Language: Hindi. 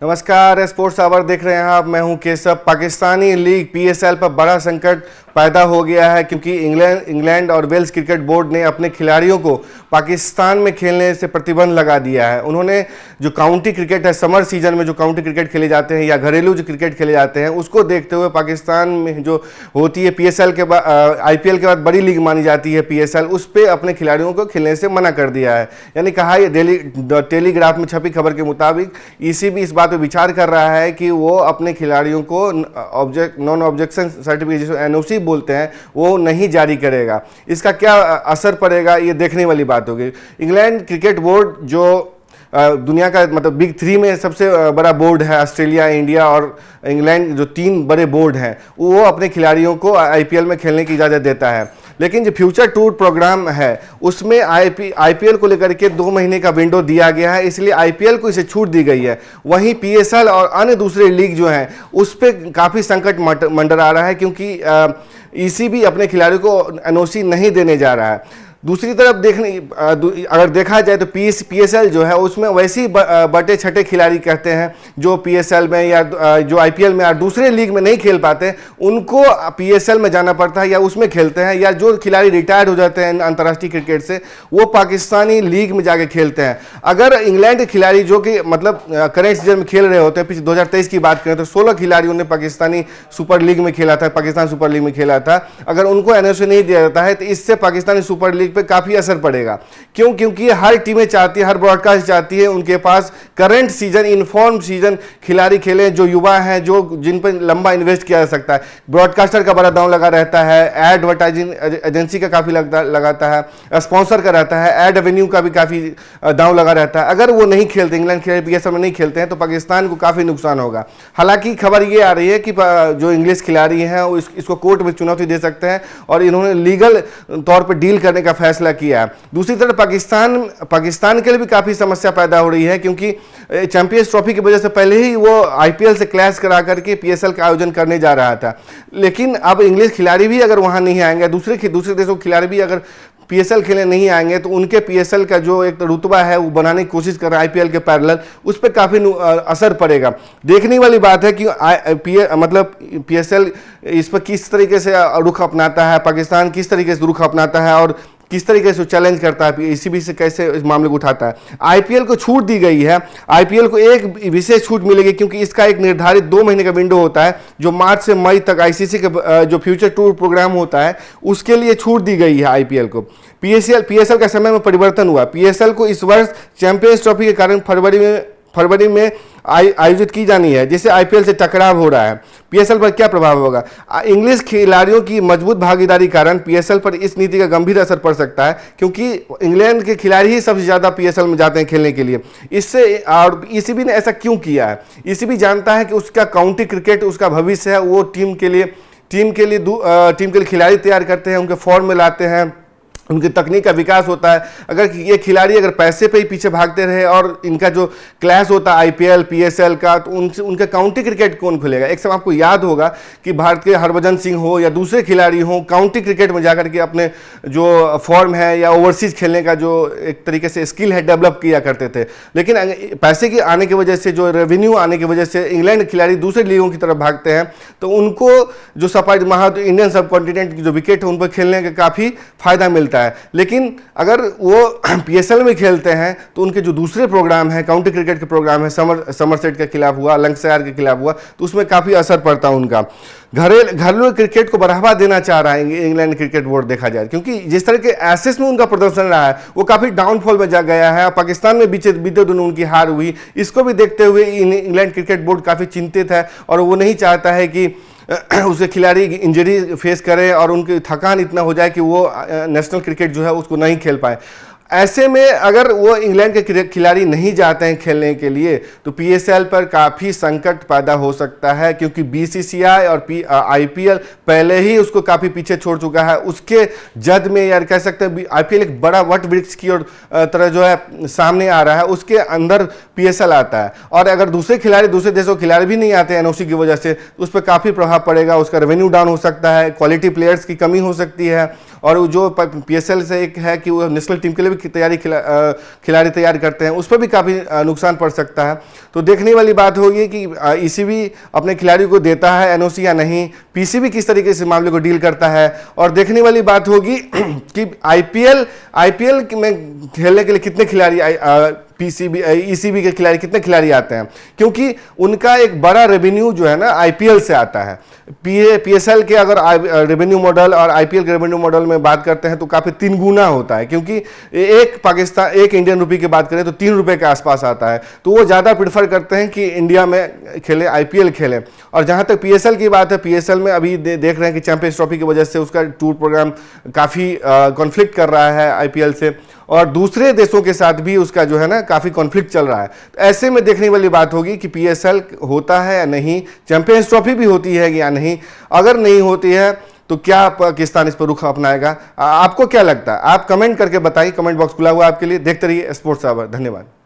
नमस्कार, स्पोर्ट्स आवर देख रहे हैं आप। मैं हूं केशव। पाकिस्तानी लीग पीएसएल पर बड़ा संकट पैदा हो गया है क्योंकि इंग्लैंड और वेल्स क्रिकेट बोर्ड ने अपने खिलाड़ियों को पाकिस्तान में खेलने से प्रतिबंध लगा दिया है। उन्होंने जो काउंटी क्रिकेट है, समर सीजन में जो काउंटी क्रिकेट खेले जाते हैं या घरेलू जो क्रिकेट खेले जाते हैं, उसको देखते हुए पाकिस्तान में जो होती है पीएसएल के बाद, आईपीएल के बाद बड़ी लीग मानी जाती है पीएसएल, उस पर अपने खिलाड़ियों को खेलने से मना कर दिया है। यानी कहा ये टेलीग्राफ में छपी खबर के मुताबिक ईसीबी इस बात पे विचार कर रहा है कि वो अपने खिलाड़ियों को नॉन ऑब्जेक्शन सर्टिफिकेट जिसको एनओसी बोलते हैं वो नहीं जारी करेगा। इसका क्या असर पड़ेगा ये देखने वाली बात होगी। इंग्लैंड क्रिकेट बोर्ड जो दुनिया का मतलब बिग थ्री में सबसे बड़ा बोर्ड है, ऑस्ट्रेलिया, इंडिया और इंग्लैंड जो तीन बड़े बोर्ड हैं, वो अपने खिलाड़ियों को आईपीएल में खेलने की इजाज़त देता है। लेकिन जो फ्यूचर टूर प्रोग्राम है उसमें आईपीएल को लेकर के 2 महीने का विंडो दिया गया है, इसलिए आईपीएल को इसे छूट दी गई है। वहीं पीएसएल और अन्य दूसरे लीग जो हैं उस पर काफ़ी संकट मंडरा रहा है क्योंकि ईसीबी अपने खिलाड़ियों को एनओसी नहीं देने जा रहा है। दूसरी तरफ अगर देखा जाए तो पीएसएल जो है उसमें वैसे ही बटे छठे खिलाड़ी कहते हैं जो पीएसएल में या जो आईपीएल में या दूसरे लीग में नहीं खेल पाते, उनको पीएसएल में जाना पड़ता है या उसमें खेलते हैं, या जो खिलाड़ी रिटायर्ड हो जाते हैं अंतर्राष्ट्रीय क्रिकेट से वो पाकिस्तानी लीग में जाके खेलते हैं। अगर इंग्लैंड के खिलाड़ी जो कि मतलब करेंट सीजन में खेल रहे होते हैं, पिछले 2023 की बात करें तो 16 खिलाड़ियों ने पाकिस्तानी सुपर लीग में खेला था, पाकिस्तान सुपर लीग में खेला था, अगर उनको एनओसी नहीं दिया जाता है तो इससे पाकिस्तानी सुपर लीग पे काफी असर पड़ेगा। क्यों? क्योंकि हर टीमें चाहती है, हर ब्रॉडकास्ट चाहती है उनके पास करंट सीजन, इन्फॉर्म सीजन खिलाड़ी खेले जो युवा हैं, जो जिन पर लंबा इन्वेस्ट किया जा सकता है। ब्रॉडकास्टर का बड़ा दांव लगा रहता है, एडवर्टाइजिंग एजेंसी का काफी लगाता है, स्पॉन्सर का रहता है, एड रेवेन्यू का भी काफी दांव लगा रहता है। अगर वो नहीं खेलते, इंग्लैंड खिलाड़ी पीएसएल में नहीं खेलते हैं तो पाकिस्तान को काफी नुकसान होगा। हालांकि खबर ये आ रही है कि जो इंग्लिश खिलाड़ी हैं इसको कोर्ट में चुनौती दे सकते हैं और इन्होंने लीगल तौर पर डील करने का फैसला किया। दूसरी तरफ पाकिस्तान के लिए भी काफी समस्या पैदा हो रही है क्योंकि चैंपियंस ट्रॉफी की वजह से पहले ही वो आईपीएल से क्लैश करा करके पीएसएल का आयोजन करने जा रहा था। लेकिन अब इंग्लिश खिलाड़ी भी अगर वहां नहीं आएंगे, दूसरे देशों के खिलाड़ी भी अगर पीएसएल खेलने नहीं आएंगे तो उनके पीएसएल का जो एक रुतबा है वो बनाने की कोशिश कर रहा है आईपीएल के पैरेलल, उस पर काफी असर पड़ेगा। देखने वाली बात है कि मतलब पीएसएल इस पर किस तरीके से रुख अपनाता है, पाकिस्तान किस तरीके से रुख अपनाता है और किस तरीके से चैलेंज करता है, ईसीबी से कैसे इस मामले को उठाता है। आईपीएल को छूट दी गई है, आईपीएल को एक विशेष छूट मिलेगी क्योंकि इसका एक निर्धारित 2 महीने का विंडो होता है जो मार्च से मई तक आईसीसी के जो फ्यूचर टूर प्रोग्राम होता है उसके लिए छूट दी गई है आईपीएल को। पीएसएल का समय में परिवर्तन हुआ। पीएसएल को इस वर्ष चैंपियंस ट्रॉफी के कारण फरवरी में आयोजित की जानी है, जिससे आईपीएल से टकराव हो रहा है। पीएसएल पर क्या प्रभाव होगा? इंग्लिश खिलाड़ियों की मजबूत भागीदारी कारण पीएसएल पर इस नीति का गंभीर असर पड़ सकता है क्योंकि इंग्लैंड के खिलाड़ी ही सबसे ज्यादा पीएसएल में जाते हैं खेलने के लिए। इससे और ईसीबी ने ऐसा क्यों किया है? ईसीबी जानता है कि उसका काउंटी क्रिकेट उसका भविष्य है, वो टीम के लिए खिलाड़ी तैयार करते हैं, उनके फॉर्म में लाते हैं, उनकी तकनीक का विकास होता है। अगर ये खिलाड़ी अगर पैसे पे ही पीछे भागते रहे और इनका जो क्लैश होता है आईपीएल पीएसएल का, तो उनका काउंटी क्रिकेट कौन खुलेगा? एक समय आपको याद होगा कि भारत के हरभजन सिंह हो या दूसरे खिलाड़ी हो, काउंटी क्रिकेट में जाकर के अपने जो फॉर्म है या ओवरसीज खेलने का जो एक तरीके से स्किल है डेवलप किया करते थे। लेकिन पैसे के आने की वजह से, जो रेवेन्यू आने की वजह से इंग्लैंड खिलाड़ी दूसरे लीगों की तरफ भागते हैं, तो उनको जो इंडियन सब कॉन्टिनेंट की जो विकेट है उन पर खेलने का काफ़ी फायदा मिलता है। लेकिन अगर वो पीएसएल में खेलते हैं तो उनके जो दूसरे प्रोग्राम है, काउंटी क्रिकेट के प्रोग्राम है, समरसेट के खिलाफ हुआ, लंकाशायर के खिलाफ हुआ, तो उसमें काफी असर पड़ता है उनका। घरेलू क्रिकेट को बढ़ावा देना चाह रहा है इंग्लैंड क्रिकेट बोर्ड देखा जाए, क्योंकि जिस तरह के एसेस में उनका प्रदर्शन रहा है वो काफी डाउनफॉल में जा गया है। पाकिस्तान में बीते दिनों उनकी हार हुई, इसको भी देखते हुए इंग्लैंड क्रिकेट बोर्ड काफी चिंतित है और वो नहीं चाहता है कि उसके खिलाड़ी इंजरी फेस करे और उनकी थकान इतना हो जाए कि वो नेशनल क्रिकेट जो है उसको नहीं खेल पाए। ऐसे में अगर वो इंग्लैंड के खिलाड़ी नहीं जाते हैं खेलने के लिए तो पीएसएल पर काफ़ी संकट पैदा हो सकता है, क्योंकि बीसीसीआई और आईपीएल पहले ही उसको काफ़ी पीछे छोड़ चुका है। उसके जद में यार कह सकते हैं आईपीएल एक बड़ा वट वृक्ष की और तरह जो है सामने आ रहा है, उसके अंदर पीएसएल आता है। और अगर दूसरे देशों के खिलाड़ी भी नहीं आते एनओसी की वजह से, उस पर काफ़ी प्रभाव पड़ेगा, उसका रेवेन्यू डाउन हो सकता है, क्वालिटी प्लेयर्स की कमी हो सकती है। और जो पीएसएल से एक है कि वो नेशनल टीम के लिए भी की तैयारी खिलाड़ी तैयार करते हैं, उस पर भी काफ़ी नुकसान पड़ सकता है। तो देखने वाली बात होगी कि ईसीबी अपने खिलाड़ियों को देता है एनओसी या नहीं, पीसीबी किस तरीके से मामले को डील करता है, और देखने वाली बात होगी कि आईपीएल में खेलने के लिए कितने खिलाड़ी पीसीबी ईसीबी के खिलाड़ी कितने खिलाड़ी आते हैं, क्योंकि उनका एक बड़ा रेवेन्यू जो है ना आईपीएल से आता है। पीएसएल के अगर रेवेन्यू मॉडल और आईपीएल के रेवेन्यू मॉडल में बात करते हैं तो काफ़ी 3 गुना होता है, क्योंकि एक इंडियन रुपये की बात करें तो 3 रुपये के आसपास आता है। तो वो ज़्यादा प्रेफर करते हैं कि इंडिया में खेले, आईपीएल खेले। और जहाँ तक पीएसएल की बात है, पीएसएल में अभी देख रहे हैं कि चैंपियंस ट्रॉफी की वजह से उसका टूर प्रोग्राम काफ़ी कॉन्फ्लिक्ट कर रहा है आईपीएल से, और दूसरे देशों के साथ भी उसका जो है ना काफ़ी कॉन्फ्लिक्ट चल रहा है। तो ऐसे में देखने वाली बात होगी कि पीएसएल होता है या नहीं, चैंपियंस ट्रॉफी भी होती है या नहीं। अगर नहीं होती है तो क्या पाकिस्तान इस पर रुख अपनाएगा? आपको क्या लगता है? आप कमेंट करके बताइए, कमेंट बॉक्स खुला हुआ है आपके लिए। देखते रहिए स्पोर्ट्स आवर। धन्यवाद।